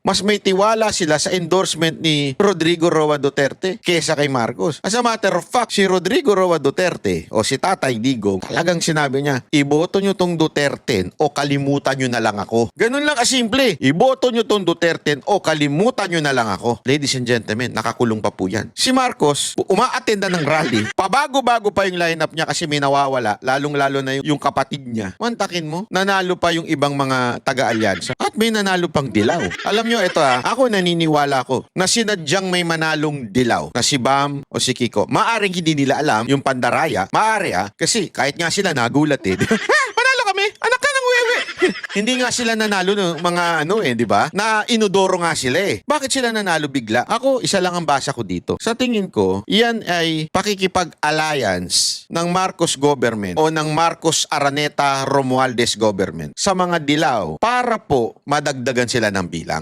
mas may tiwala sila sa endorsement ni Rodrigo Roa Duterte kesa kay Marcos. As a matter of fact, si Rodrigo Roa Duterte o si Tatay Digong, talagang sinabi niya, iboto nyo tong Duterte o kalimutan nyo na lang ako. Ganun lang kasimple. Iboto nyo tong Duterte o kalimutan nyo na lang ako. Ladies and gentlemen, nakakulong pa po yan. Si Marcos, umaattenda ng rally. Pabago-bago pa yung lineup niya kasi may nawawala, lalong-lalo na yung kapatid niya. Mantakin mo, nanalo pa yung ibang mga taga-alyansa at may nanalo pang dilaw. Alam nyo, ito ako naniniwala ko na sinadyang may manalong dilaw na si Bam o si Kiko. Maaring hindi nila alam yung pandaraya. Maari kasi kahit nga sila nagulat Manalo kami! Anak ka ng wewe! Hindi nga sila nanalo ng mga di ba? Na inodoro nga sila Bakit sila nanalo bigla? Ako, isa lang ang basa ko dito. Sa tingin ko, iyan ay pakikipag-alliance ng Marcos government o ng Marcos Araneta Romualdez government sa mga dilaw para po madagdagan sila ng bilang.